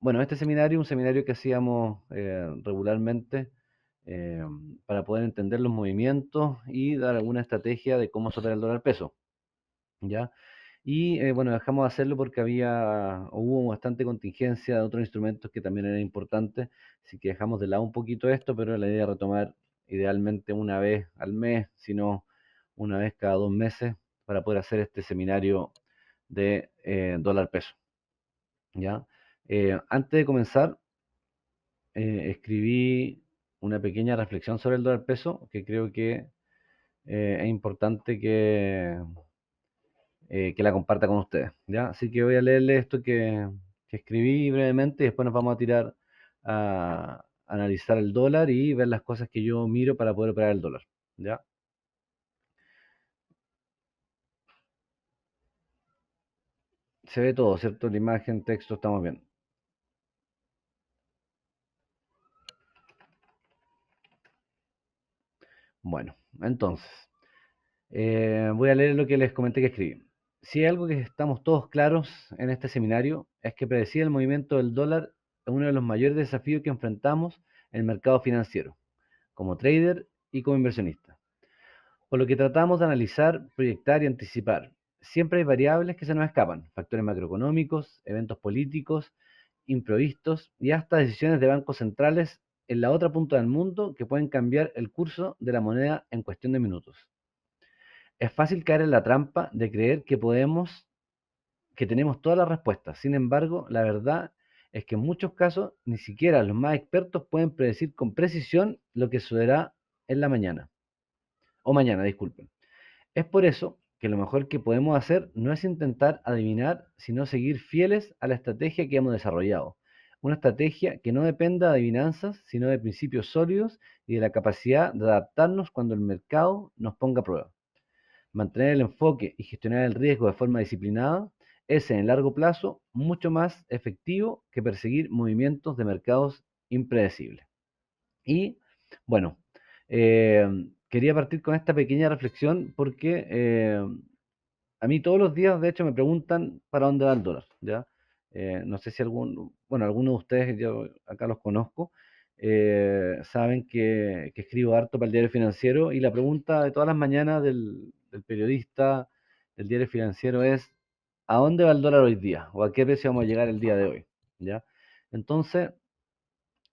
bueno, este seminario, un seminario que hacíamos regularmente eh, para poder entender los movimientos y dar alguna estrategia de cómo superar el dólar peso, ¿ya? Y bueno, dejamos de hacerlo porque hubo bastante contingencia de otros instrumentos que también eran importantes, así que dejamos de lado un poquito esto, pero la idea es retomar idealmente una vez al mes, si no una vez cada 2 meses, para poder hacer este seminario de dólar peso, ¿ya? Antes de comenzar, escribí una pequeña reflexión sobre el dólar peso que creo que es importante que la comparta con ustedes, ¿ya? Así que voy a leerle esto que escribí brevemente y después nos vamos a tirar a analizar el dólar y ver las cosas que yo miro para poder operar el dólar, ¿ya? Se ve todo, ¿cierto? La imagen, texto, estamos bien. Bueno, entonces, voy a leer lo que les comenté que escribí. Si hay algo que estamos todos claros en este seminario es que predecir el movimiento del dólar es uno de los mayores desafíos que enfrentamos en el mercado financiero, como trader y como inversionista. Por lo que tratamos de analizar, proyectar y anticipar. Siempre hay variables que se nos escapan, factores macroeconómicos, eventos políticos, imprevistos y hasta decisiones de bancos centrales en la otra punta del mundo que pueden cambiar el curso de la moneda en cuestión de minutos. Es fácil caer en la trampa de creer que tenemos todas las respuestas. Sin embargo, la verdad es que en muchos casos ni siquiera los más expertos pueden predecir con precisión lo que sucederá en la mañana, o mañana, disculpen. Es por eso que lo mejor que podemos hacer no es intentar adivinar, sino seguir fieles a la estrategia que hemos desarrollado. Una estrategia que no dependa de adivinanzas, sino de principios sólidos y de la capacidad de adaptarnos cuando el mercado nos ponga a prueba. Mantener el enfoque y gestionar el riesgo de forma disciplinada es en el largo plazo mucho más efectivo que perseguir movimientos de mercados impredecibles. Y bueno, quería partir con esta pequeña reflexión porque a mí todos los días, de hecho, me preguntan para dónde va el dólar, ¿ya? No sé si bueno, algunos de ustedes, yo acá los conozco, saben que escribo harto para el diario financiero y la pregunta de todas las mañanas del periodista del diario financiero es, ¿a dónde va el dólar hoy día? ¿O a qué precio vamos a llegar el día de hoy? ¿Ya? Entonces,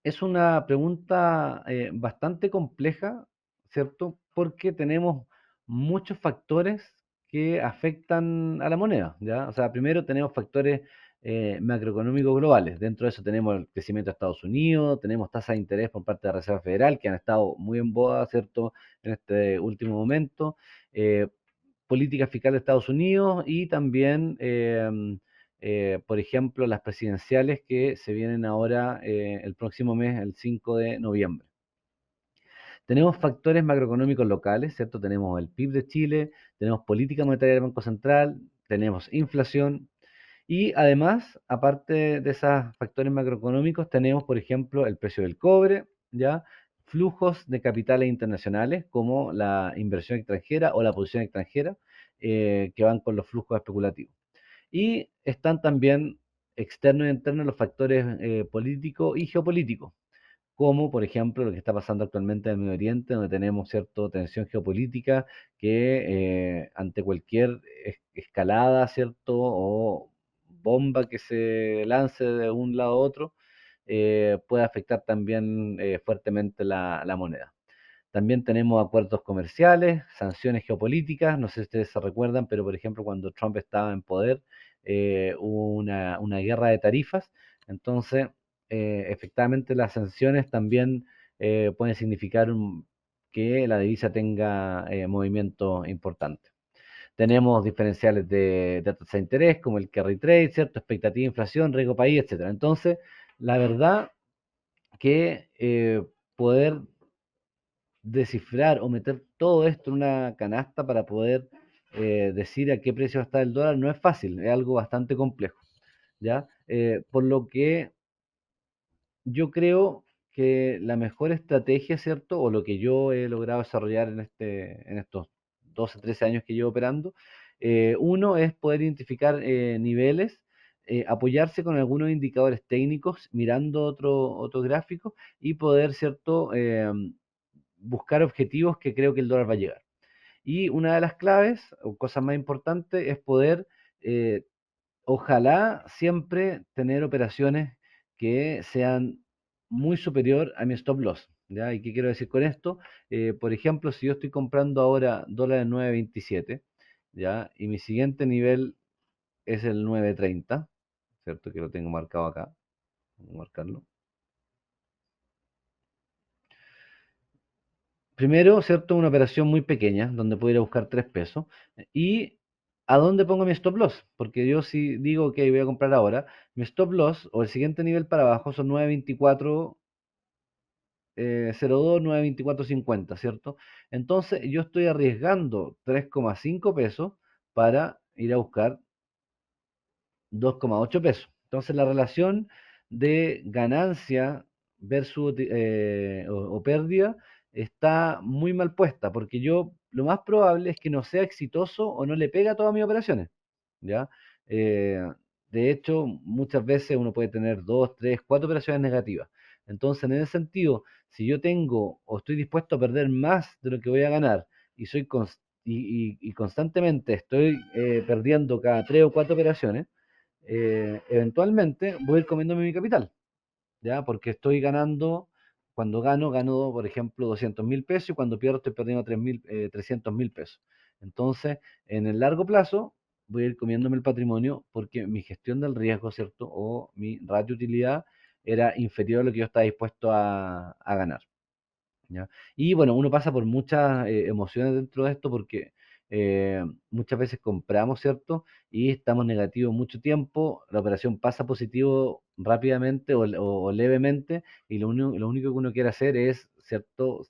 es una pregunta bastante compleja, ¿cierto? Porque tenemos muchos factores que afectan a la moneda, ¿ya? O sea, primero tenemos factores macroeconómicos globales. Dentro de eso tenemos el crecimiento de Estados Unidos, tenemos tasas de interés por parte de la Reserva Federal que han estado muy en boga, ¿cierto? En este último momento. Eh, Política fiscal de Estados Unidos y también, por ejemplo, las presidenciales que se vienen ahora el próximo mes, el 5 de noviembre. Tenemos factores macroeconómicos locales, ¿cierto? Tenemos el PIB de Chile, tenemos política monetaria del Banco Central, tenemos inflación y además, aparte de esos factores macroeconómicos, tenemos, por ejemplo, el precio del cobre, ¿ya? Flujos de capitales internacionales como la inversión extranjera o la posición extranjera que van con los flujos especulativos. Y están también externos y internos los factores políticos y geopolíticos, como por ejemplo lo que está pasando actualmente en el Medio Oriente, donde tenemos cierta tensión geopolítica que ante cualquier escalada, ¿cierto? O bomba que se lance de un lado a otro, puede afectar también fuertemente la moneda. También tenemos acuerdos comerciales, sanciones geopolíticas, no sé si ustedes se recuerdan, pero por ejemplo cuando Trump estaba en poder hubo una guerra de tarifas, entonces efectivamente las sanciones también pueden significar que la divisa tenga movimiento importante. Tenemos diferenciales de tasa de interés como el carry trade, ¿cierto? Expectativa de inflación, riesgo país, etcétera. Entonces, la verdad que poder descifrar o meter todo esto en una canasta para poder decir a qué precio está el dólar no es fácil, es algo bastante complejo, ¿ya? Por lo que yo creo que la mejor estrategia, ¿cierto? O lo que yo he logrado desarrollar en estos 12, 13 años que llevo operando, uno es poder identificar niveles apoyarse con algunos indicadores técnicos, mirando otro gráfico y poder, ¿cierto? Buscar objetivos que creo que el dólar va a llegar. Y una de las claves, o cosas más importantes, es poder, eh, ojalá siempre tener operaciones que sean muy superior a mi stop loss. ¿Ya? ¿Y qué quiero decir con esto? Por ejemplo, si yo estoy comprando ahora dólar en 9.27, ¿ya? Y mi siguiente nivel es el 9.30, ¿cierto? Que lo tengo marcado acá. Voy a marcarlo. Primero, ¿cierto? Una operación muy pequeña, donde puedo ir a buscar 3 pesos. ¿Y a dónde pongo mi stop loss? Porque yo si digo, ok, voy a comprar ahora, mi stop loss o el siguiente nivel para abajo son 9.24, 02, 9.24.50, ¿cierto? Entonces yo estoy arriesgando 3,5 pesos para ir a buscar 2,8 pesos. Entonces la relación de ganancia versus o pérdida está muy mal puesta, porque yo lo más probable es que no sea exitoso o no le pega a todas mis operaciones, ¿ya? Eh, de hecho, muchas veces uno puede tener dos, tres, cuatro operaciones negativas. Entonces, en ese sentido, si yo tengo o estoy dispuesto a perder más de lo que voy a ganar y y constantemente estoy perdiendo cada tres o cuatro operaciones, eventualmente voy a ir comiéndome mi capital, ¿ya? Porque estoy ganando, cuando gano, por ejemplo, 200.000 pesos y cuando pierdo estoy perdiendo 300.000 pesos. Entonces, en el largo plazo, voy a ir comiéndome el patrimonio porque mi gestión del riesgo, ¿cierto? O mi ratio de utilidad era inferior a lo que yo estaba dispuesto a ganar. ¿Ya? Y bueno, uno pasa por muchas emociones dentro de esto porque muchas veces compramos, ¿cierto? Y estamos negativos mucho tiempo, la operación pasa positivo rápidamente o levemente y lo único que uno quiere hacer es, ¿cierto?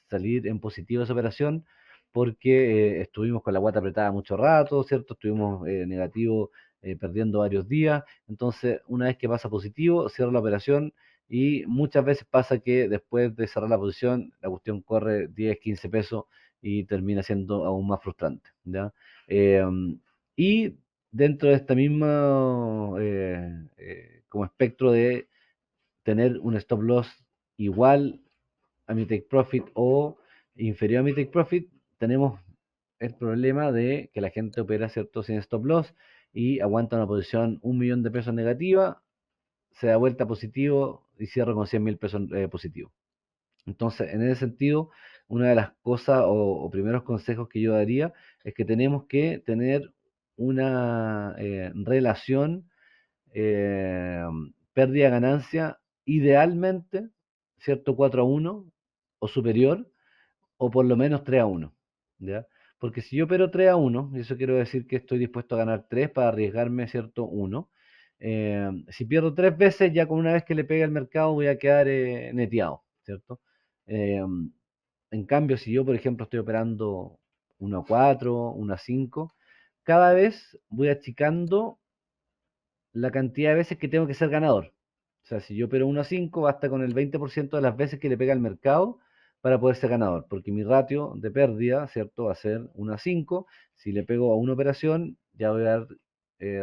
Salir en positivo de esa operación porque estuvimos con la guata apretada mucho rato, ¿cierto? Estuvimos negativos perdiendo varios días. Entonces, una vez que pasa positivo, cierro la operación y muchas veces pasa que después de cerrar la posición, la cuestión corre 10, 15 pesos y termina siendo aún más frustrante, ¿ya? Eh, y dentro de esta misma como espectro de tener un stop loss igual a mi take profit o inferior a mi take profit, tenemos el problema de que la gente opera, ¿cierto?, sin stop loss y aguanta una posición 1 millón de pesos negativa, se da vuelta positivo y cierra con 100.000 pesos positivo. Entonces, en ese sentido, una de las cosas o primeros consejos que yo daría es que tenemos que tener una relación eh, pérdida-ganancia, idealmente, ¿cierto? 4-1 o superior, o por lo menos 3-1, ¿ya? Porque si yo opero 3-1, y eso quiero decir que estoy dispuesto a ganar 3 para arriesgarme, ¿cierto? 1. Si pierdo 3 veces, ya con una vez que le pegue al mercado voy a quedar neteado, ¿cierto? Eh, en cambio, si yo, por ejemplo, estoy operando 1-4, 1-5, cada vez voy achicando la cantidad de veces que tengo que ser ganador. O sea, si yo opero 1-5, basta con el 20% de las veces que le pega al mercado para poder ser ganador, porque mi ratio de pérdida, ¿cierto? Va a ser 1-5. Si le pego a una operación, ya voy a haber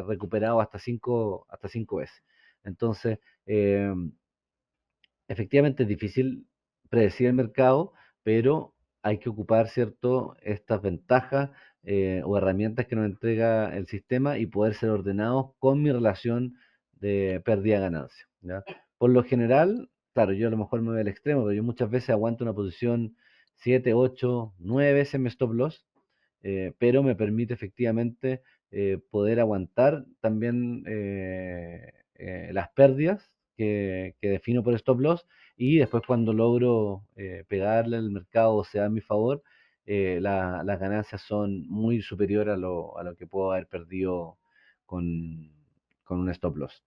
recuperado hasta cinco veces. Entonces, efectivamente es difícil predecir el mercado, pero hay que ocupar, ¿cierto?, estas ventajas o herramientas que nos entrega el sistema y poder ser ordenados con mi relación de pérdida-ganancia, ¿ya? Por lo general, claro, yo a lo mejor me voy al extremo, pero yo muchas veces aguanto una posición 7, 8, 9 veces mi stop loss, pero me permite efectivamente poder aguantar también las pérdidas que defino por stop loss y después cuando logro pegarle al mercado o sea a mi favor, las ganancias son muy superiores a lo que puedo haber perdido con, con un stop loss.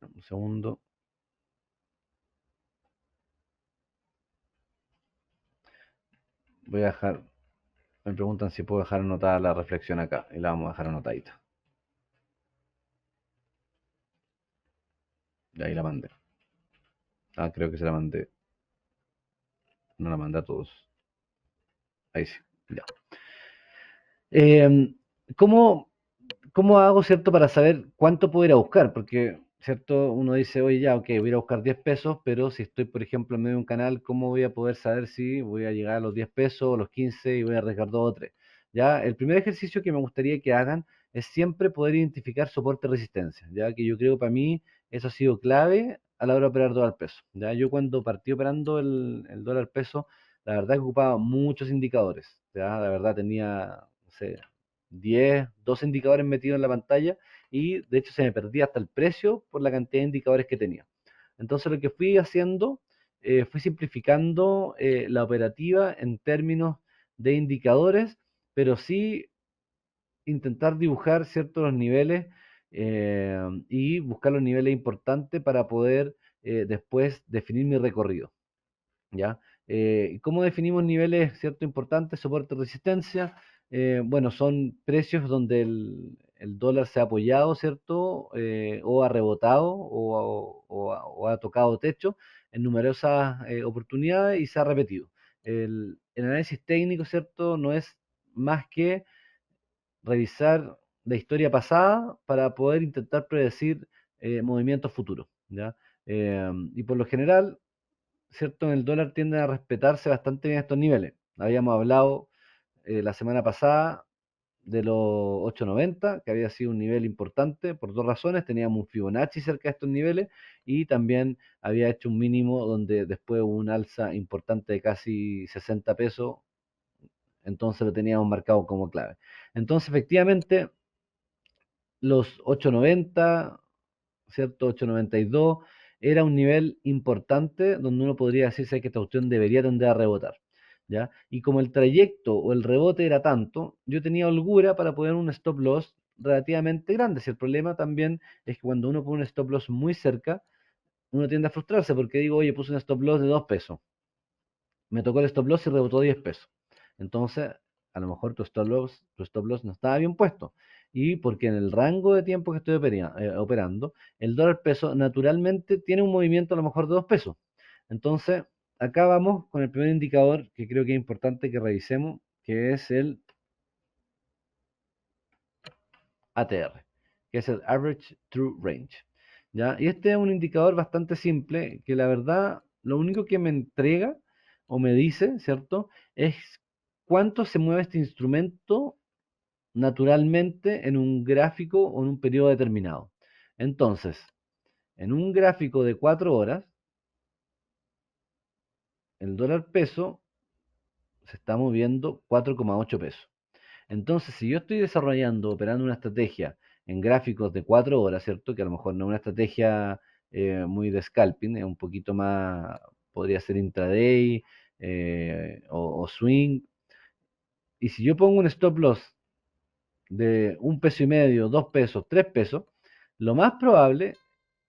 Un segundo. Voy a dejar, me preguntan si puedo dejar anotada la reflexión acá y la vamos a dejar anotadita. Y ahí la mandé. Ah, creo que se la mandé. No la mandé a todos. Ahí sí. Ya. Eh, ¿cómo, ¿cómo hago, cierto, para saber cuánto puedo ir a buscar? Porque, cierto, uno dice, oye, ya, ok, voy a ir a buscar 10 pesos, pero si estoy, por ejemplo, en medio de un canal, ¿cómo voy a poder saber si voy a llegar a los 10 pesos o los 15 y voy a arriesgar 2 o 3? Ya, el primer ejercicio que me gustaría que hagan es siempre poder identificar soporte y resistencia, ya que yo creo que para mí eso ha sido clave a la hora de operar dólar peso. Ya, yo cuando partí operando el dólar peso, la verdad que ocupaba muchos indicadores, ya, la verdad tenía, no sé, 10, 12 indicadores metidos en la pantalla y de hecho se me perdía hasta el precio por la cantidad de indicadores que tenía. Entonces lo que fui haciendo, fui simplificando la operativa en términos de indicadores, pero sí intentar dibujar ciertos los niveles y buscar los niveles importantes para poder después definir mi recorrido. ¿Ya? ¿Cómo definimos niveles, cierto, importantes, soporte, resistencia? Bueno, son precios donde el dólar se ha apoyado, ¿cierto? O ha rebotado o ha tocado techo en numerosas oportunidades y se ha repetido. El análisis técnico, ¿cierto? No es más que revisar la historia pasada para poder intentar predecir movimientos futuros, ¿ya? Y por lo general, ¿cierto? En el dólar tienden a respetarse bastante bien estos niveles. Habíamos hablado la semana pasada de los 8.90, que había sido un nivel importante por dos razones. Teníamos un Fibonacci cerca de estos niveles y también había hecho un mínimo donde después hubo un alza importante de casi 60 pesos, entonces lo teníamos marcado como clave. Entonces, efectivamente, los 8.90, ¿cierto? 8.92 era un nivel importante donde uno podría decirse que esta cuestión debería tender a rebotar, ¿ya? Y como el trayecto o el rebote era tanto, yo tenía holgura para poner un stop loss relativamente grande. Si el problema también es que cuando uno pone un stop loss muy cerca, uno tiende a frustrarse porque digo, oye, puse un stop loss de 2 pesos, me tocó el stop loss y rebotó 10 pesos. Entonces, a lo mejor tu stop loss no estaba bien puesto. Y porque en el rango de tiempo que estoy operando, el dólar peso naturalmente tiene un movimiento a lo mejor de 2 pesos. Entonces, acá vamos con el primer indicador que creo que es importante que revisemos, que es el ATR, que es el Average True Range. ¿Ya? Y este es un indicador bastante simple, que la verdad lo único que me entrega o me dice, ¿cierto? Es cuánto se mueve este instrumento naturalmente en un gráfico o en un periodo determinado. Entonces, en un gráfico de 4 horas, el dólar peso se está moviendo 4,8 pesos. Entonces, si yo estoy desarrollando, operando una estrategia en gráficos de 4 horas, ¿cierto? Que a lo mejor no es una estrategia muy de scalping, es un poquito más, podría ser intraday o swing. Y si yo pongo un stop loss de 1,5 pesos, 2 pesos, 3 pesos, lo más probable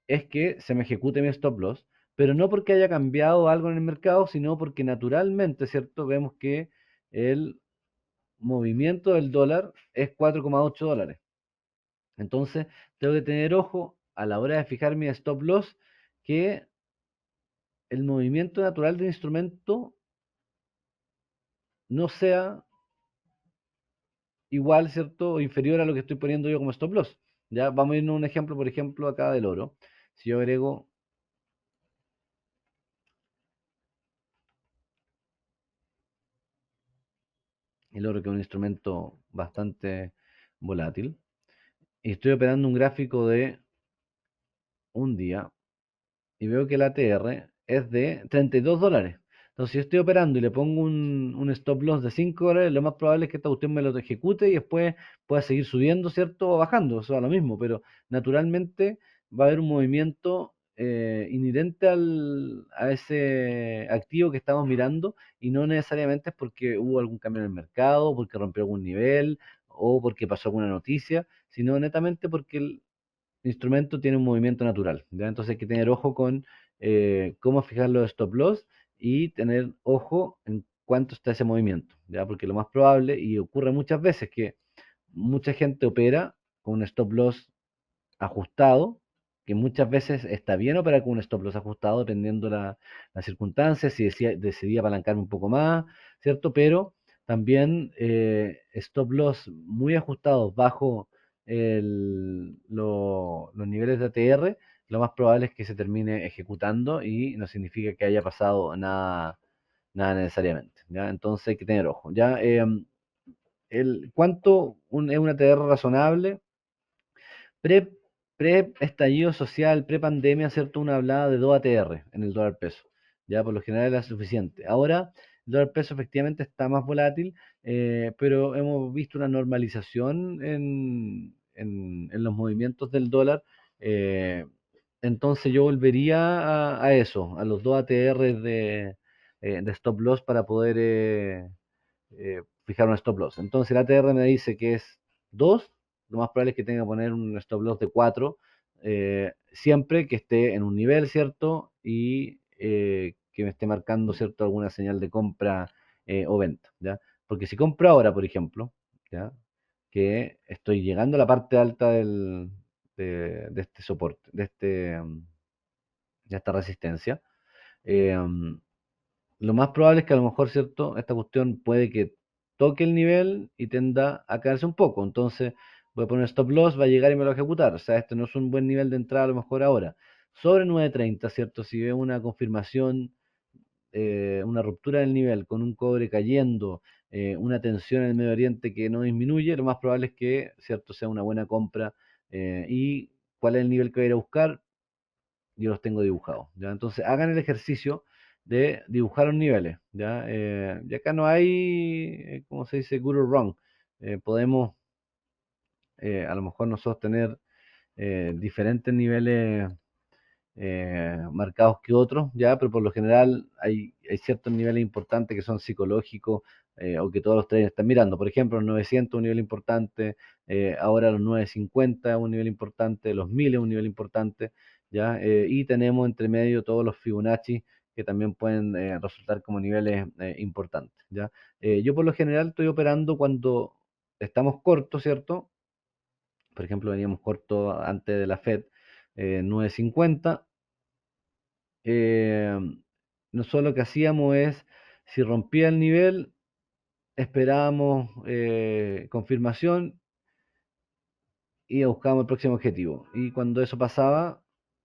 es que se me ejecute mi stop loss, pero no porque haya cambiado algo en el mercado, sino porque naturalmente, ¿cierto? Vemos que el movimiento del dólar es 4,8 dólares. Entonces, tengo que tener ojo a la hora de fijar mi stop loss que el movimiento natural del instrumento no sea igual, ¿cierto? O inferior a lo que estoy poniendo yo como stop loss. Ya, vamos a irnos a un ejemplo, por ejemplo, acá del oro. Si yo agrego el oro, que es un instrumento bastante volátil, y estoy operando un gráfico de un día, y veo que el ATR es de 32 dólares. Entonces, si yo estoy operando y le pongo un stop loss de 5 dólares, lo más probable es que esta cuestión me lo ejecute y después pueda seguir subiendo, ¿cierto? O bajando, eso es lo mismo, pero naturalmente va a haber un movimiento inherente a ese activo que estamos mirando y no necesariamente es porque hubo algún cambio en el mercado, porque rompió algún nivel o porque pasó alguna noticia, sino netamente porque instrumento tiene un movimiento natural, ¿ya? Entonces hay que tener ojo con cómo fijar los stop loss y tener ojo en cuánto está ese movimiento, ¿ya? Porque lo más probable, y ocurre muchas veces, que mucha gente opera con un stop loss ajustado, que muchas veces está bien operar con un stop loss ajustado dependiendo las circunstancias, si decidía apalancarme un poco más, ¿cierto? Pero también stop loss muy ajustados bajo los niveles de ATR, lo más probable es que se termine ejecutando y no significa que haya pasado nada necesariamente, ¿ya? Entonces hay que tener ojo, ¿ya? Es un ATR razonable? Pre, Pre-estallido social, pre-pandemia, ¿cierto? Una hablaba de 2 ATR en el dólar peso. Ya por lo general era suficiente. Ahora el dólar peso efectivamente está más volátil, pero hemos visto una normalización en los movimientos del dólar. eh, entonces yo volvería a eso, a los 2 ATR de stop loss para poder fijar un stop loss. Entonces el ATR me dice que es 2, lo más probable es que tenga que poner un stop loss de 4, siempre que esté en un nivel, ¿cierto? Y que me esté marcando, ¿cierto? Alguna señal de compra o venta, ¿ya? Porque si compro ahora, por ejemplo, ¿ya? Que estoy llegando a la parte alta de este soporte, de esta resistencia, eh, lo más probable es que a lo mejor, ¿cierto? Esta cuestión puede que toque el nivel y tenda a caerse un poco. Entonces voy a poner stop loss, va a llegar y me lo va a ejecutar. O sea, este no es un buen nivel de entrada a lo mejor ahora. Sobre 9.30, ¿cierto? Si veo una confirmación, una ruptura del nivel con un cobre cayendo, una tensión en el Medio Oriente que no disminuye, lo más probable es que, ¿cierto? Sea una buena compra. ¿Y cuál es el nivel que voy a ir a buscar? Yo los tengo dibujados, ¿ya? Entonces hagan el ejercicio de dibujar los niveles, ¿ya? Y acá no hay, ¿cómo se dice? Good or wrong. Podemos a lo mejor nosotros tener diferentes niveles marcados que otros, ya, pero por lo general hay ciertos niveles importantes que son psicológicos o que todos los traders están mirando. Por ejemplo, los 900 es un nivel importante, ahora los 950 es un nivel importante, los 1000 es un nivel importante, ya, y tenemos entre medio todos los Fibonacci que también pueden resultar como niveles importantes, ya. Yo por lo general estoy operando cuando estamos cortos, ¿cierto? Por ejemplo, veníamos cortos antes de la Fed, 950. eh, Nosotros lo que hacíamos es, si rompía el nivel, esperábamos confirmación y buscábamos el próximo objetivo. Y cuando eso pasaba,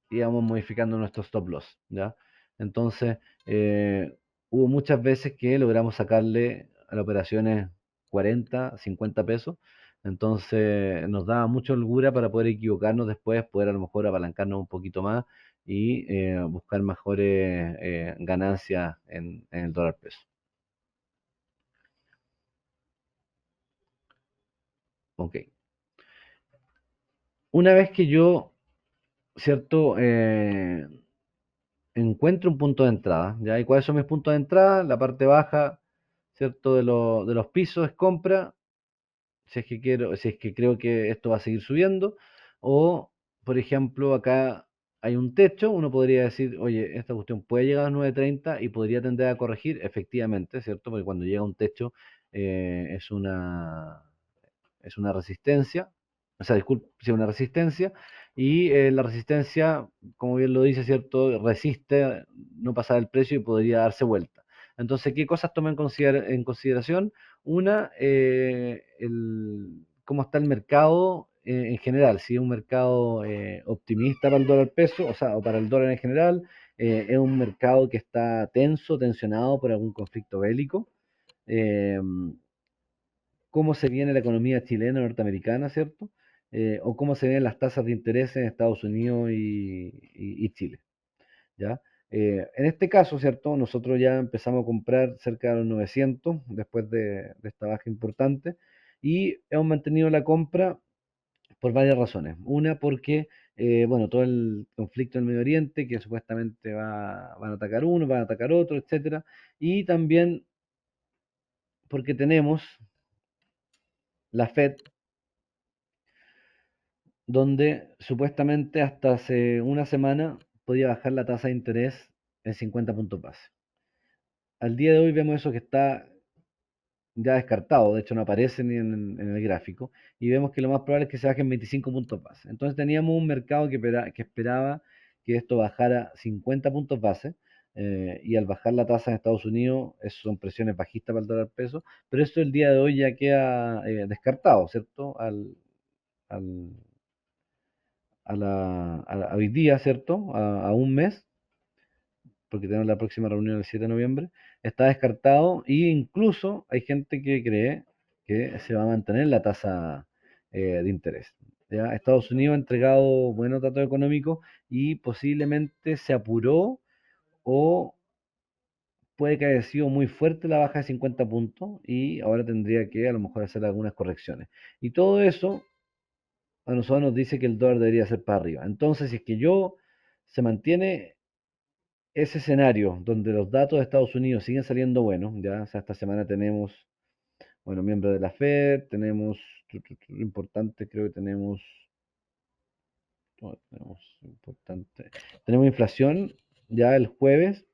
íbamos modificando nuestro stop loss, ¿ya? Entonces, hubo muchas veces que logramos sacarle a las operaciones 40, 50 pesos. Entonces, nos daba mucha holgura para poder equivocarnos después, poder a lo mejor apalancarnos un poquito más y buscar mejores ganancias en el dólar peso. Ok. Una vez que yo, ¿cierto? Encuentro un punto de entrada, ¿ya? ¿Y cuáles son mis puntos de entrada? La parte baja, ¿cierto? De los pisos es compra, si es que creo que esto va a seguir subiendo, o, por ejemplo, acá hay un techo, uno podría decir, oye, esta cuestión puede llegar a 9.30 y podría tender a corregir, efectivamente, ¿cierto? Porque cuando llega a un techo es es una resistencia, o sea, disculpe, sí, una resistencia, y la resistencia, como bien lo dice, ¿cierto? Resiste no pasar el precio y podría darse vuelta. Entonces, ¿qué cosas toma en consideración? Una, cómo está el mercado en general, si es un mercado optimista para el dólar peso, o sea, o para el dólar en general, es un mercado que está tenso, tensionado por algún conflicto bélico. Eh, Cómo se viene la economía chilena, norteamericana, ¿cierto? O cómo se ven las tasas de interés en Estados Unidos y Chile, ¿ya? En este caso, ¿cierto? Nosotros ya empezamos a comprar cerca de los 900 después de esta baja importante y hemos mantenido la compra por varias razones. Una, porque, bueno, todo el conflicto en el Medio Oriente, que supuestamente van a atacar uno, van a atacar otro, etcétera. Y también porque tenemos la Fed donde supuestamente hasta hace una semana podía bajar la tasa de interés en 50 puntos base. Al día de hoy vemos eso que está ya descartado, de hecho no aparece ni en el gráfico, y vemos que lo más probable es que se baje en 25 puntos base. Entonces teníamos un mercado que esperaba que esto bajara 50 puntos base, y al bajar la tasa en Estados Unidos, eso son presiones bajistas para el dólar peso, pero esto el día de hoy ya queda descartado, ¿cierto? al- a hoy día, ¿cierto? A un mes, porque tenemos la próxima reunión el 7 de noviembre, está descartado e incluso hay gente que cree que se va a mantener la tasa de interés. ¿Ya? Estados Unidos ha entregado buenos datos económicos y posiblemente se apuró o puede que haya sido muy fuerte la baja de 50 puntos y ahora tendría que a lo mejor hacer algunas correcciones. Y todo eso a nosotros nos dice que el dólar debería ser para arriba. Entonces, si es que se mantiene ese escenario donde los datos de Estados Unidos siguen saliendo buenos, ya, o sea, esta semana tenemos, bueno, miembros de la Fed, tenemos, importante, creo que tenemos, importante, tenemos inflación ya el jueves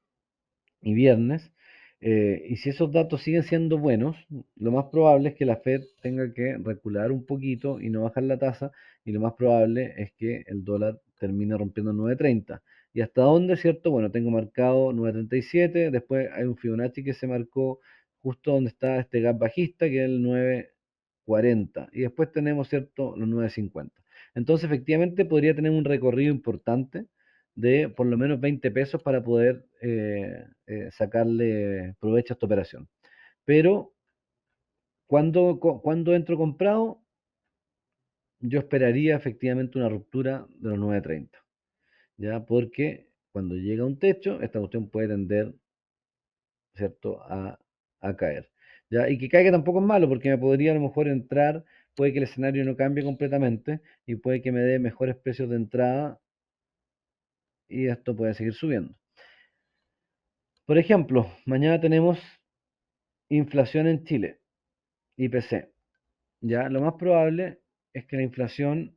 y viernes, y si esos datos siguen siendo buenos, lo más probable es que la Fed tenga que recular un poquito y no bajar la tasa, y lo más probable es que el dólar termine rompiendo 9.30. ¿Y hasta dónde, cierto? Bueno, tengo marcado 9.37, después hay un Fibonacci que se marcó justo donde está este gap bajista, que es el 9.40, y después tenemos, cierto, los 9.50. Entonces, efectivamente, podría tener un recorrido importante de por lo menos 20 pesos para poder sacarle provecho a esta operación. Pero cuando entro comprado, yo esperaría efectivamente una ruptura de los 9.30, ¿ya? Porque cuando llega a un techo, esta cuestión puede tender, ¿cierto?, a caer. ¿Ya? Y que caiga tampoco es malo, porque me podría a lo mejor entrar, puede que el escenario no cambie completamente y puede que me dé mejores precios de entrada y esto puede seguir subiendo. Por ejemplo, mañana tenemos inflación en Chile, IPC. Ya, lo más probable es que la inflación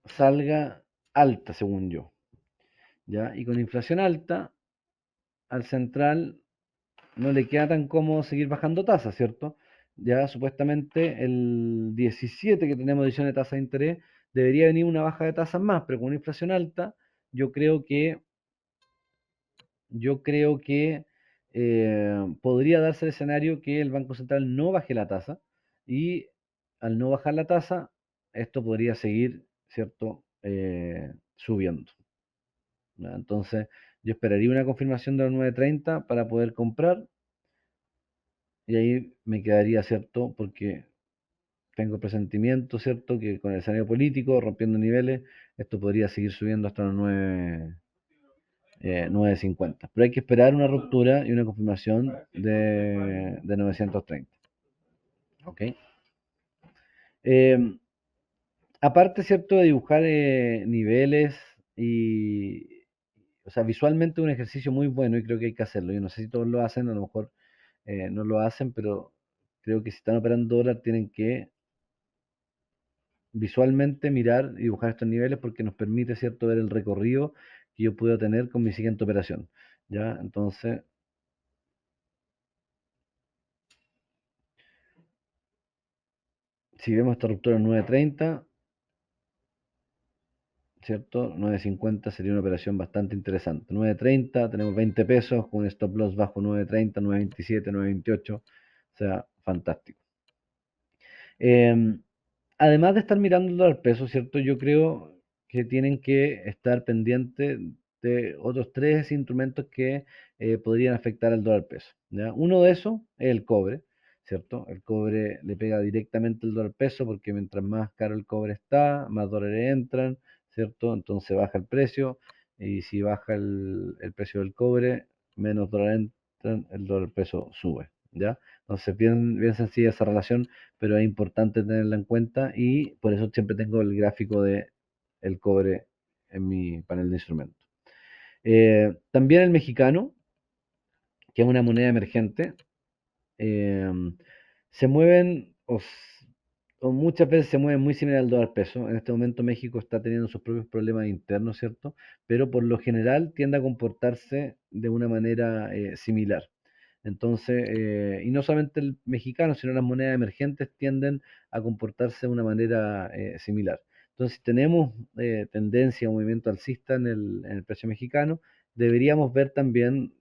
salga alta, según yo. Ya, y con inflación alta, al central no le queda tan cómodo seguir bajando tasas, ¿cierto? Ya supuestamente el 17 que tenemos edición de tasa de interés, debería venir una baja de tasas más, pero con una inflación alta, yo creo que Yo creo que podría darse el escenario que el Banco Central no baje la tasa y al no bajar la tasa, esto podría seguir, ¿cierto? Subiendo. ¿Ya? Entonces, yo esperaría una confirmación de los 9.30 para poder comprar y ahí me quedaría, ¿cierto? Porque tengo presentimiento, ¿cierto? Que con el escenario político, rompiendo niveles, esto podría seguir subiendo hasta los 9.50. Pero hay que esperar una ruptura y una confirmación de 930. ¿Ok? Eh, aparte, ¿cierto? De dibujar niveles y, o sea, visualmente un ejercicio muy bueno y creo que hay que hacerlo. Yo no sé si todos lo hacen, a lo mejor no lo hacen, pero creo que si están operando dólar tienen que visualmente mirar y dibujar estos niveles porque nos permite, ¿cierto?, ver el recorrido que yo puedo tener con mi siguiente operación. ¿Ya? Entonces, si vemos esta ruptura en 9.30, ¿cierto? 9.50 sería una operación bastante interesante. 9.30, tenemos 20 pesos con un stop loss bajo 9.30, 9.27, 9.28. O sea, fantástico. Em, además de estar mirando el dólar peso, ¿cierto? Yo creo que tienen que estar pendientes de otros tres instrumentos que podrían afectar al dólar peso. ¿Ya? Uno de esos es el cobre, ¿cierto? El cobre le pega directamente al dólar peso porque mientras más caro el cobre está, más dólares entran, ¿cierto? Entonces baja el precio y si baja el precio del cobre, menos dólares entran, el dólar peso sube, ¿ya? Entonces, bien, bien sencilla esa relación, pero es importante tenerla en cuenta y por eso siempre tengo el gráfico de el cobre en mi panel de instrumentos. También el mexicano, que es una moneda emergente, eh, se mueven o muchas veces se mueven muy similar al dólar peso. En este momento México está teniendo sus propios problemas internos, ¿cierto? Pero por lo general tiende a comportarse de una manera similar. Entonces, y no solamente el mexicano, sino las monedas emergentes tienden a comportarse de una manera similar. Entonces, si tenemos tendencia o movimiento alcista en el precio mexicano, deberíamos ver también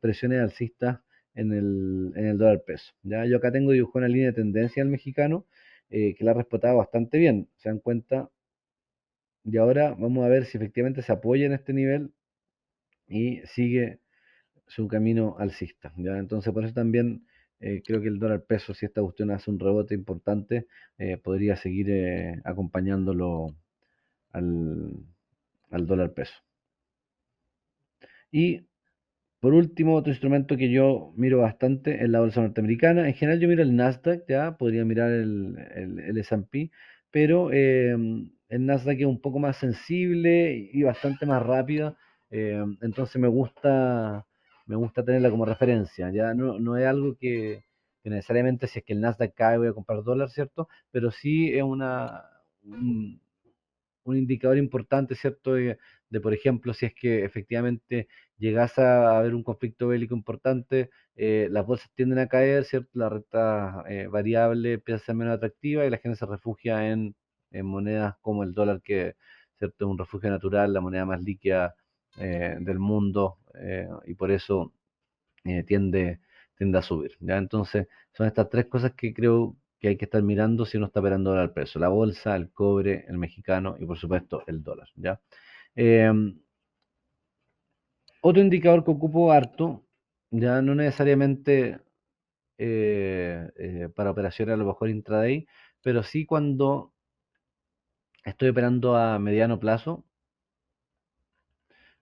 presiones alcistas en el dólar peso. ¿Ya? Yo acá tengo dibujado una línea de tendencia al mexicano que la ha respetado bastante bien, se dan cuenta, y ahora vamos a ver si efectivamente se apoya en este nivel y sigue su camino alcista, ¿ya? Entonces, por eso también creo que el dólar peso, si esta cuestión hace un rebote importante, podría seguir acompañándolo al, al dólar peso. Y por último, otro instrumento que yo miro bastante es la bolsa norteamericana. En general yo miro el Nasdaq, ya, podría mirar el S&P, pero el Nasdaq es un poco más sensible y bastante más rápido, entonces me gusta tenerla como referencia, ya no es algo que necesariamente si es que el Nasdaq cae voy a comprar dólar, ¿cierto? Pero sí es un indicador importante, ¿cierto? Por ejemplo, si es que efectivamente llegase a haber un conflicto bélico importante, las bolsas tienden a caer, ¿cierto? La renta variable empieza a ser menos atractiva y la gente se refugia en monedas como el dólar, que, ¿cierto? Es un refugio natural, la moneda más líquida del mundo, y por eso tiende a subir, ¿ya? Entonces, son estas tres cosas que creo que hay que estar mirando si uno está operando ahora el precio: la bolsa, el cobre, el mexicano y por supuesto el dólar, ¿ya? Eh, Otro indicador que ocupo harto, ya no necesariamente para operaciones a lo mejor intraday, pero sí cuando estoy operando a mediano plazo,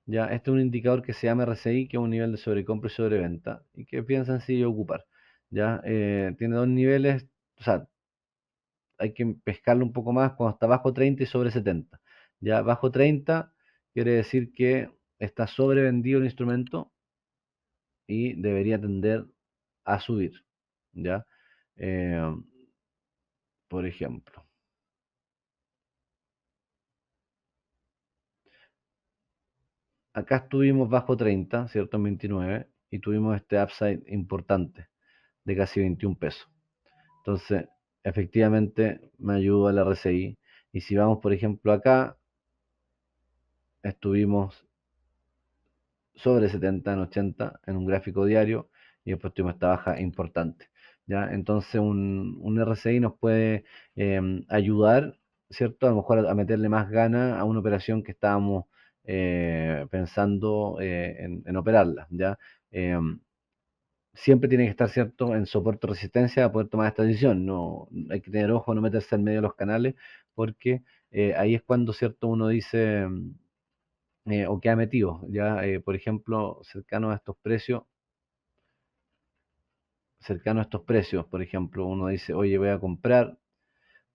ya este es un indicador que se llama RSI, que es un nivel de sobrecompra y sobreventa, y que es bien sencillo de ocupar, ya tiene dos niveles, o sea, hay que pescarlo un poco más cuando está bajo 30 y sobre 70. Ya bajo 30 quiere decir que está sobrevendido el instrumento y debería tender a subir. ¿Ya? Eh, por ejemplo, acá estuvimos bajo 30, ¿cierto? En 29 y tuvimos este upside importante de casi 21 pesos. Entonces, efectivamente me ayuda el RSI. Y si vamos, por ejemplo, acá, estuvimos sobre 70 en 80 en un gráfico diario y después tuvimos esta baja importante. ¿Ya? Entonces un RSI nos puede ayudar, ¿cierto? A lo mejor a meterle más ganas a una operación que estábamos pensando en operarla, ¿ya? Em, Siempre tiene que estar, ¿cierto?, en soporte o resistencia para poder tomar esta decisión. No, hay que tener ojo, no meterse en medio de los canales, porque ahí es cuando, ¿cierto?, uno dice o queda metido, ya, por ejemplo, cercano a estos precios, por ejemplo, uno dice, oye, voy a comprar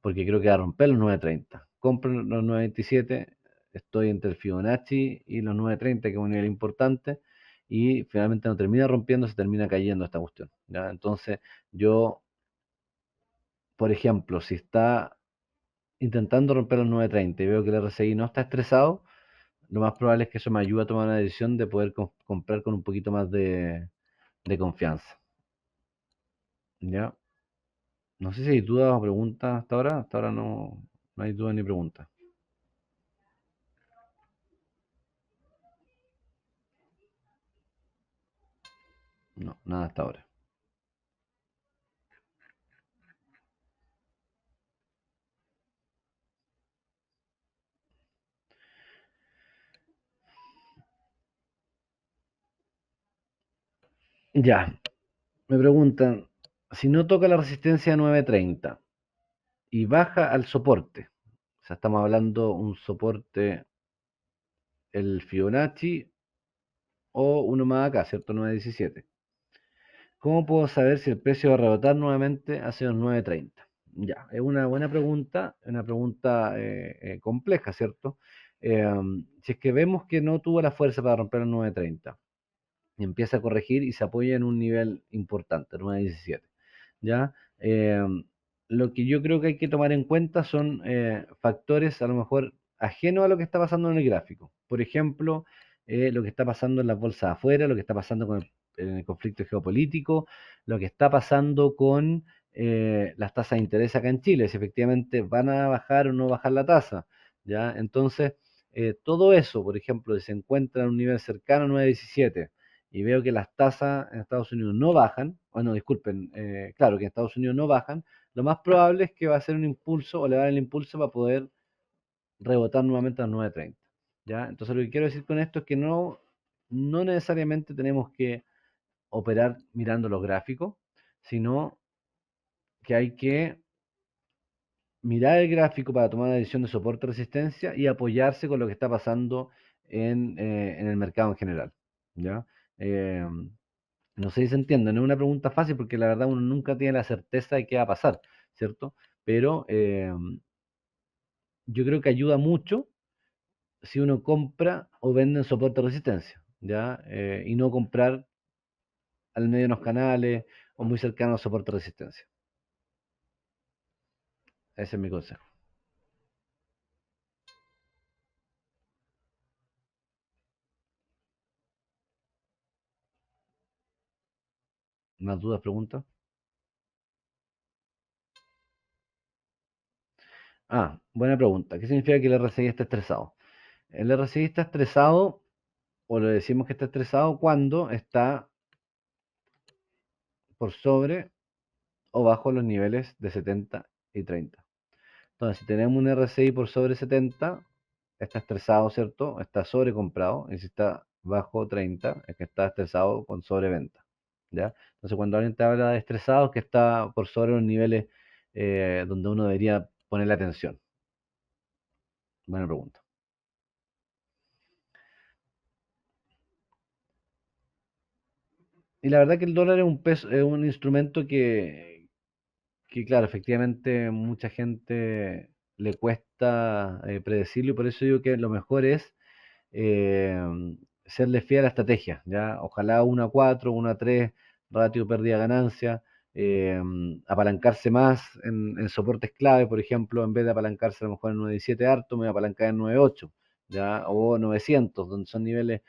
porque creo que va a romper los 9.30. Compro los 9.27, estoy entre el Fibonacci y los 9.30, que es un nivel importante, y finalmente no termina rompiendo, se termina cayendo esta cuestión, ¿ya? Entonces, yo, por ejemplo, si está intentando romper los 9.30 y veo que el RSI no está estresado, lo más probable es que eso me ayude a tomar una decisión de poder comprar con un poquito más de confianza. ¿Ya? No sé si hay dudas o preguntas hasta ahora. Hasta ahora no hay dudas ni preguntas. No, nada hasta ahora. Ya, me preguntan, si no toca la resistencia de 9.30 y baja al soporte, o sea, estamos hablando un soporte, el Fibonacci o uno más acá, ¿cierto? 9.17. ¿Cómo puedo saber si el precio va a rebotar nuevamente hacia los 9.30? Ya, es una buena pregunta, una pregunta compleja, ¿cierto? Si es que vemos que no tuvo la fuerza para romper los 9.30 y empieza a corregir y se apoya en un nivel importante, 9.17, ¿ya? Lo que yo creo que hay que tomar en cuenta son factores a lo mejor ajenos a lo que está pasando en el gráfico. Por ejemplo, lo que está pasando en las bolsas afuera, lo que está pasando en el conflicto geopolítico, lo que está pasando con las tasas de interés acá en Chile, si efectivamente van a bajar o no bajar la tasa, ¿ya? Entonces, todo eso, por ejemplo, si se encuentra en un nivel cercano a 9.17 y veo que las tasas en Estados Unidos no bajan, bueno, disculpen, claro, que en Estados Unidos no bajan, lo más probable es que va a ser un impulso o le va a dar el impulso para poder rebotar nuevamente a los 9.30. ¿Ya? Entonces lo que quiero decir con esto es que no necesariamente tenemos que operar mirando los gráficos, sino que hay que mirar el gráfico para tomar una decisión de soporte-resistencia y apoyarse con lo que está pasando en el mercado en general. ¿Ya? Eh, no sé si se entiende, no es una pregunta fácil porque la verdad uno nunca tiene la certeza de qué va a pasar, ¿cierto? Pero yo creo que ayuda mucho si uno compra o vende en soporte-resistencia, ¿ya? Y no comprar al medio de los canales o muy cercano a soporte-resistencia. Ese es mi consejo. ¿Más dudas, preguntas? Ah, buena pregunta. ¿Qué significa que el RSI está estresado? El RSI está estresado, o le decimos que está estresado cuando está por sobre o bajo los niveles de 70 y 30. Entonces, si tenemos un RSI por sobre 70, está estresado, ¿cierto? Está sobrecomprado. Y si está bajo 30, es que está estresado con sobreventa. ¿Ya? Entonces, cuando alguien te habla de estresado, es que está por sobre los niveles donde uno debería ponerle atención. Buena pregunta. Y la verdad que el dólar es un peso, es un instrumento que claro, efectivamente mucha gente le cuesta predecirlo y por eso digo que lo mejor es eh, serle fiel a la estrategia, ¿ya? Ojalá 1 a 4, 1 a 3, ratio pérdida ganancia, eh, apalancarse más en soportes clave, por ejemplo, en vez de apalancarse a lo mejor en 9.17 harto, me voy a apalancar en 9.8, ¿ya? O 900, donde son niveles,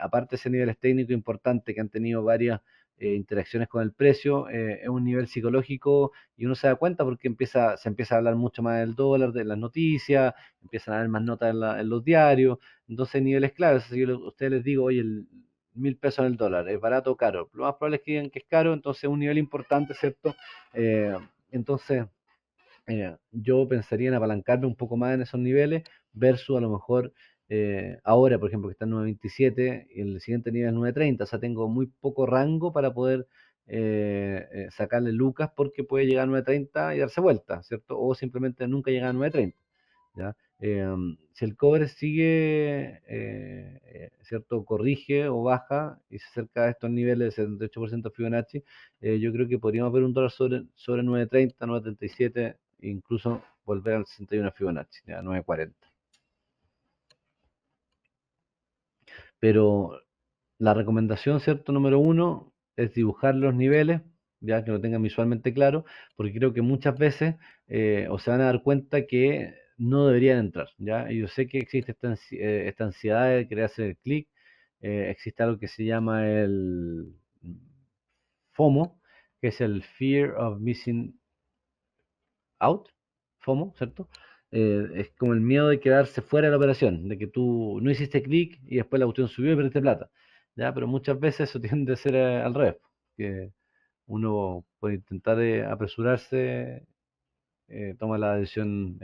aparte de ese niveles técnicos importantes que han tenido varias interacciones con el precio, es un nivel psicológico y uno se da cuenta porque se empieza a hablar mucho más del dólar, de las noticias, empiezan a haber más notas en los diarios, entonces niveles claves. Si yo a ustedes les digo, oye, el 1.000 pesos en el dólar, ¿es barato o caro? Lo más probable es que digan que es caro, entonces es un nivel importante, ¿cierto? Eh, entonces, yo pensaría en apalancarme un poco más en esos niveles, versus a lo mejor ahora, por ejemplo, que está en 9.27 y el siguiente nivel es 9.30, o sea, tengo muy poco rango para poder sacarle lucas porque puede llegar a 9.30 y darse vuelta, ¿cierto? O simplemente nunca llegar a 9.30. ¿Ya? Si el cobre sigue, ¿cierto? Corrige o baja y se acerca a estos niveles de 78% Fibonacci, yo creo que podríamos ver un dólar sobre 9.30, 9.37, e incluso volver al 61 Fibonacci, ya 9.40. Pero la recomendación, ¿cierto? Número uno es dibujar los niveles, ya que lo tengan visualmente claro, porque creo que muchas veces o se van a dar cuenta que no deberían entrar, ¿ya? Y yo sé que existe esta ansiedad de querer hacer el clic, existe algo que se llama el FOMO, que es el Fear of Missing Out, FOMO, ¿cierto? Es como el miedo de quedarse fuera de la operación, de que tú no hiciste clic y después la cuestión subió y perdiste plata. ¿Ya? Pero muchas veces eso tiende a ser al revés, que uno por intentar apresurarse toma la decisión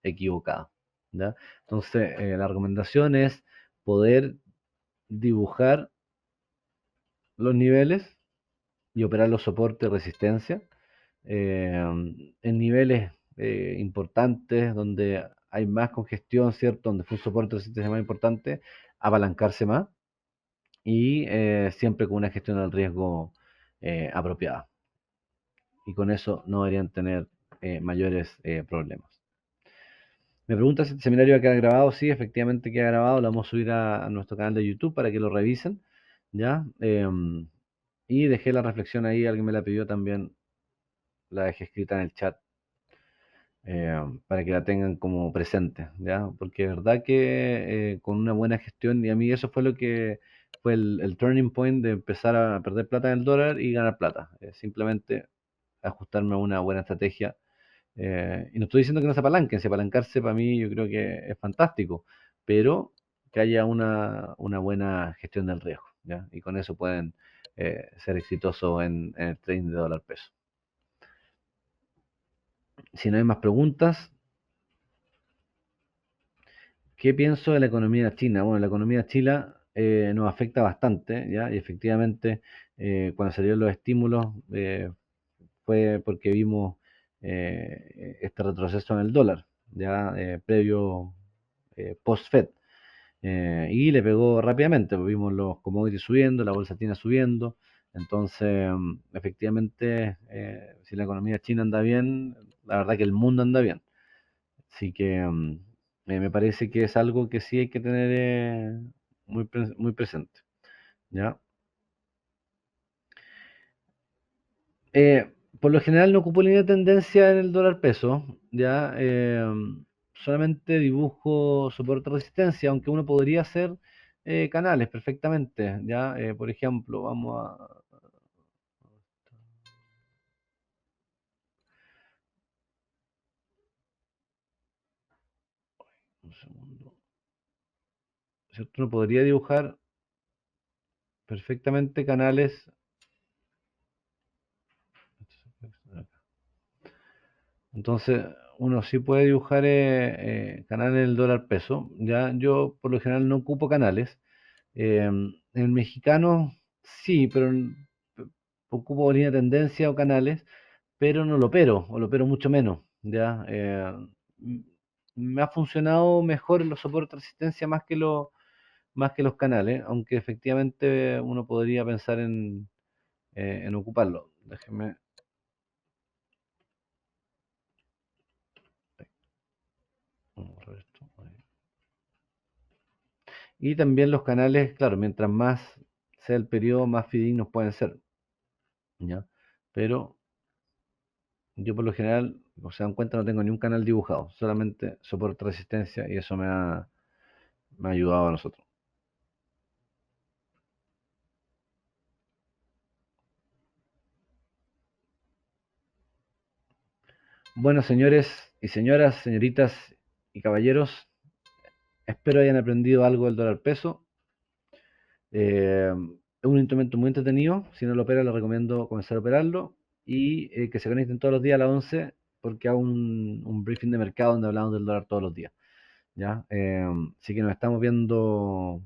equivocada. ¿Ya? Entonces, la recomendación es poder dibujar los niveles y operar los soportes de resistencia en niveles importantes donde hay más congestión, ¿cierto? Donde fue un soporte de resistencia más importante, apalancarse más y siempre con una gestión del riesgo apropiada. Y con eso no deberían tener mayores problemas. Me pregunta si este seminario va a quedar grabado. Sí, efectivamente queda grabado. Lo vamos a subir a nuestro canal de YouTube para que lo revisen. ¿Ya? Y dejé la reflexión ahí. Alguien me la pidió también. La dejé escrita en el chat para que la tengan como presente, ¿ya? Porque es verdad que con una buena gestión, y a mí eso fue lo que fue el turning point de empezar a perder plata en el dólar y ganar plata. Simplemente ajustarme a una buena estrategia. Y no estoy diciendo que no se apalanquen, si apalancarse para mí yo creo que es fantástico, pero que haya una buena gestión del riesgo, ¿ya? Y con eso pueden ser exitosos en el trading de dólar peso. Si no hay más preguntas, ¿qué pienso de la economía china? Bueno, la economía china nos afecta bastante, ¿ya? Y efectivamente, cuando salieron los estímulos, fue porque vimos este retroceso en el dólar, ya previo post-Fed. Y le pegó rápidamente, pues vimos los commodities subiendo, la bolsa china subiendo. Entonces, efectivamente, si la economía china anda bien, la verdad que el mundo anda bien. Así que me parece que es algo que sí hay que tener muy presente, ¿ya? Por lo general no ocupo línea de tendencia en el dólar peso, ¿ya? Solamente dibujo soporte resistencia, aunque uno podría hacer canales perfectamente, ¿ya? Por ejemplo, vamos a... Un segundo. ¿Cierto? Uno podría dibujar perfectamente canales... Entonces, uno sí puede dibujar canales en el dólar peso, ¿ya? Yo por lo general no ocupo canales. En el mexicano sí, pero ocupo línea de tendencia o canales, pero no lo opero, o lo opero mucho menos, ¿ya? M- Me ha funcionado mejor en los soportes de resistencia más que los canales, aunque efectivamente uno podría pensar en ocuparlo. Déjeme, vamos a borrar esto. Y también los canales, claro, mientras más sea el periodo, más fidedignos pueden ser, ¿ya? Pero yo por lo general, como se dan cuenta, no tengo ni un canal dibujado, solamente soporte resistencia y eso me ha ayudado a nosotros. Bueno, señores y señoras, señoritas y caballeros, espero hayan aprendido algo del dólar peso. Es un instrumento muy entretenido. Si no lo opera, les recomiendo comenzar a operarlo y que se conecten todos los días a las 11 porque hago un briefing de mercado donde hablamos del dólar todos los días. ¿Ya? Así que nos estamos viendo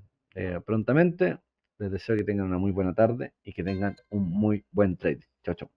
prontamente. Les deseo que tengan una muy buena tarde y que tengan un muy buen trade. Chao, chao.